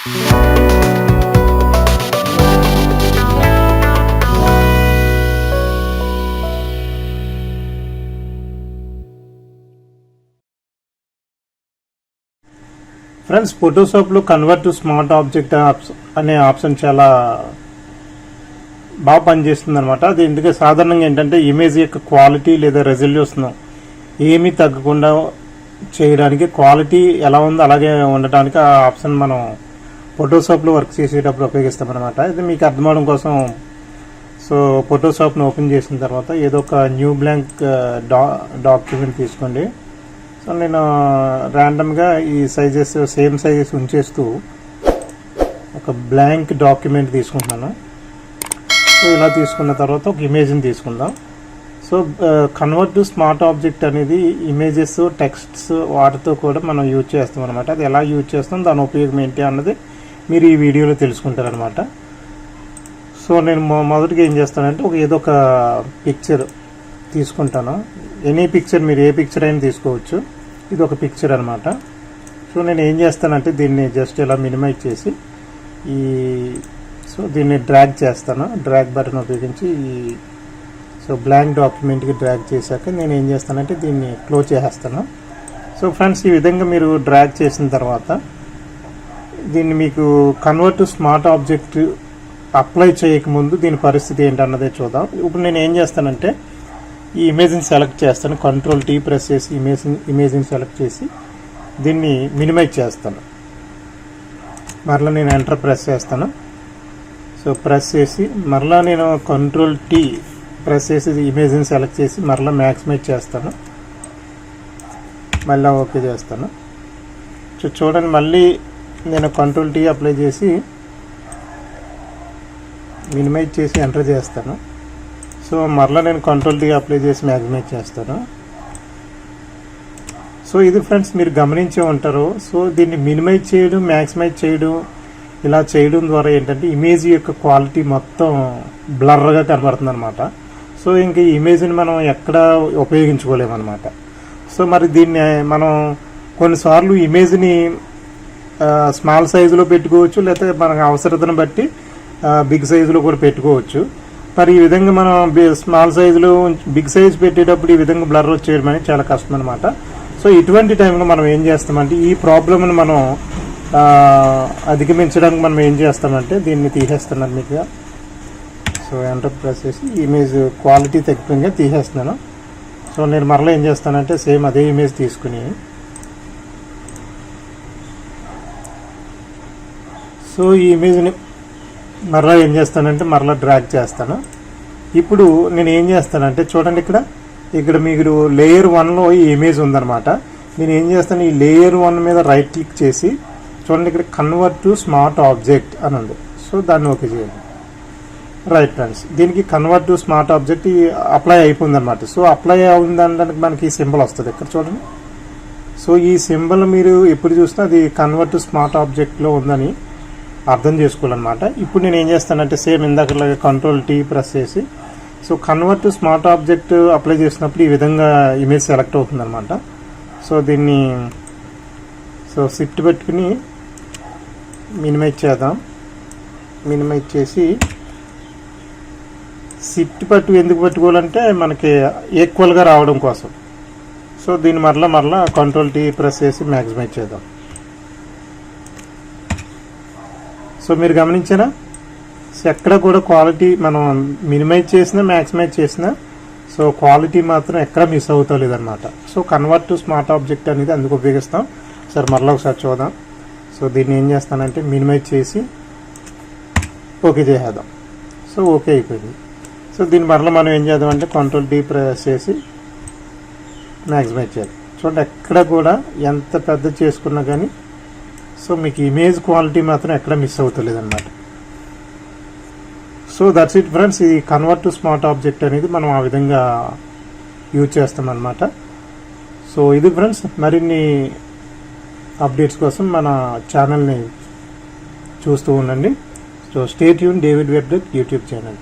Friends, ఫోటోషాప్లో convert to smart object అనే option చాలా బాగా పనిచేస్తుంది అనమాట. అది ఎందుకంటే సాధారణంగా ఏంటంటే ఇమేజ్ యొక్క క్వాలిటీ లేదా రెజల్యూషన్ ఏమీ తగ్గకుండా చేయడానికి, క్వాలిటీ ఎలా ఉందో అలాగే ఉండటానికి ఆ ఆప్షన్ మనం ఫోటోషాప్లో వర్క్ చేసేటప్పుడు ఉపయోగిస్తాం అనమాట. ఇది మీకు అర్థం అవడం కోసం సో ఫోటోషాప్ను ఓపెన్ చేసిన తర్వాత ఏదో ఒక న్యూ బ్లాంక్ డాక్యుమెంట్ తీసుకోండి. సో నేను ర్యాండమ్గా ఈ సైజెస్ సేమ్ సైజెస్ ఉంచేస్తూ ఒక బ్లాంక్ డాక్యుమెంట్ తీసుకుంటున్నాను. సో ఇలా తీసుకున్న తర్వాత ఒక ఇమేజ్ని తీసుకుందాం. So convert to smart object అనేది ఇమేజెస్, టెక్స్ట్స్ వాటితో కూడా మనం యూజ్ చేస్తాం అనమాట. అది ఎలా యూజ్ చేస్తాం, దాని ఉపయోగం ఏంటి అన్నది మీరు ఈ వీడియోలో తెలుసుకుంటారనమాట. సో నేను మొదటిగా ఏం చేస్తానంటే ఏదో ఒక పిక్చర్ తీసుకుంటాను. ఎనీ పిక్చర్, మీరు ఏ పిక్చర్ అయినా తీసుకోవచ్చు. ఇది ఒక పిక్చర్ అనమాట. సో నేను ఏం చేస్తానంటే దీన్ని జస్ట్ ఇలా మినిమైజ్ చేసి సో దీన్ని డ్రాగ్ చేస్తాను. డ్రాగ్ బటన్ ఉపయోగించి సో బ్లాంక్ డాక్యుమెంట్కి డ్రాగ్ చేశాక నేను ఏం చేస్తానంటే దీన్ని క్లోజ్ చేసేస్తాను. సో ఫ్రెండ్స్, ఈ విధంగా మీరు డ్రాగ్ చేసిన తర్వాత దీన్ని మీకు convert to smart object apply చేయకముందు దీని పరిస్థితి ఏంటన్నదే చూద్దాం. ఇప్పుడు నేను ఏం చేస్తానంటే ఈ ఇమేజ్ని సెలెక్ట్ చేస్తాను. Ctrl+T ప్రెస్ చేసి ఇమేజ్ని సెలెక్ట్ చేసి దీన్ని మినిమైజ్ చేస్తాను. మరలా నేను ఎంటర్ ప్రెస్ చేస్తాను. సో ప్రెస్ చేసి మరలా నేను Ctrl+T ప్రెస్ చేసి ఇమేజ్ని సెలెక్ట్ చేసి మరలా మ్యాక్సిమైజ్ చేస్తాను. మళ్ళీ ఓకే చేస్తాను. సో చూడండి, మళ్ళీ నేను Ctrl+T అప్లై చేసి మినిమైజ్ చేసి ఎంటర్ చేస్తాను. సో మరలా నేను Ctrl+T అప్లై చేసి మ్యాక్సిమైజ్ చేస్తాను. సో ఇది ఫ్రెండ్స్ మీరు గమనించే ఉంటారు. సో దీన్ని మినిమైజ్ చేయడం, మ్యాక్సిమైజ్ చేయడం, ఇలా చేయడం ద్వారా ఏంటంటే ఇమేజ్ యొక్క క్వాలిటీ మొత్తం బ్లర్గా కనబడుతుంది అనమాట. సో ఇంక ఈ ఇమేజ్ని మనం ఎక్కడ ఉపయోగించుకోలేమన్నమాట. సో మరి దీన్ని మనం కొన్నిసార్లు ఇమేజ్ని స్మాల్ సైజులో పెట్టుకోవచ్చు, లేకపోతే మనకు అవసరతను బట్టి బిగ్ సైజులో కూడా పెట్టుకోవచ్చు. మరి ఈ విధంగా మనం స్మాల్ సైజులో బిగ్ సైజ్ పెట్టేటప్పుడు ఈ విధంగా బ్లర్ వచ్చేయడం అనేది చాలా కష్టం అనమాట. సో ఇటువంటి టైంలో మనం ఏం చేస్తామంటే ఈ ప్రాబ్లమ్ని మనం అధిగమించడానికి మనం ఏం చేస్తామంటే దీన్ని తీసేస్తున్నాను మీకు. సో ఎంటర్ ప్రెస్ చేసి ఇమేజ్ క్వాలిటీ తగ్గిపోయిందిగా తీసేస్తున్నాను. సో నేను మరలా ఏం చేస్తానంటే సేమ్ అదే ఇమేజ్ తీసుకుని సో ఈ ఇమేజ్ని మరలా ఏం చేస్తానంటే మరలా డ్రాగ్ చేస్తాను. ఇప్పుడు నేను ఏం చేస్తానంటే చూడండి, ఇక్కడ మీరు లేయర్ 1లో ఈ ఇమేజ్ ఉందన్నమాట. నేను ఏం చేస్తాను, ఈ లేయర్ 1 మీద రైట్ క్లిక్ చేసి చూడండి, ఇక్కడ కన్వర్ట్ టు స్మార్ట్ ఆబ్జెక్ట్ అని ఉంది. సో దాన్ని ఓకే చేయండి. రైట్ ఫ్రెండ్స్, దీనికి convert to smart object apply అయిపోయింది అనమాట. సో అప్లై అయిందనడానికి మనకి ఈ సింబల్ వస్తుంది ఇక్కడ చూడండి. సో ఈ సింబల్ మీరు ఎప్పుడు చూసినా అది కన్వర్ట్ టు స్మార్ట్ ఆబ్జెక్ట్లో ఉందని అర్థం చేసుకోవాలన్నమాట. ఇప్పుడు నేను ఏం చేస్తానంటే సేమ్ ఇందాకలాగా Ctrl+T ప్రెస్ చేసి so convert to smart object apply చేసినప్పుడు ఈ విధంగా ఇమేజ్ సెలెక్ట్ అవుతుంది అనమాట. సో దీన్ని సో షిఫ్ట్ పెట్టుకుని మినిమైజ్ చేద్దాం. మినిమైజ్ చేసి షిఫ్ట్ ఎందుకు పెట్టుకోవాలంటే మనకి ఈక్వల్గా రావడం కోసం. సో దీన్ని మరలా Ctrl+T ప్రెస్ చేసి మ్యాక్సిమైజ్ చేద్దాం. సో మీరు గమనించారా, ఎక్కడ కూడా క్వాలిటీ మనం మినిమైజ్ చేసినా మ్యాక్సిమైజ్ చేసినా సో క్వాలిటీ మాత్రం ఎక్కడ మిస్ అవుతా లేదనమాట. So convert to smart object అనేది అందుకు ఉపయోగిస్తాం. సరే మరలా ఒకసారి చూద్దాం. సో దీన్ని ఏం చేస్తానంటే మినిమైజ్ చేసి ఓకే చేసేద్దాం. సో ఓకే అయిపోయింది. సో దీన్ని మరలా మనం ఏం చేద్దాం అంటే Ctrl+T ప్రెస్ చేసి మ్యాక్సిమైజ్ చేయాలి. చూడండి, ఎక్కడ కూడా ఎంత పెద్ద చేసుకున్నా కానీ సో మీకు ఇమేజ్ క్వాలిటీ మాత్రం ఎక్కడ మిస్ అవుతలేదు అన్నమాట. So that's it friends. ఈ కన్వర్ట్ టు స్మార్ట్ ఆబ్జెక్ట్ అనేది మనం ఆ విధంగా యూజ్ చేస్తాం అన్నమాట. సో ఇది ఫ్రెండ్స్, మరిన్ని అప్డేట్స్ కోసం మన ఛానల్ని చూస్తూ ఉండండి. So stay tune David web YouTube channel.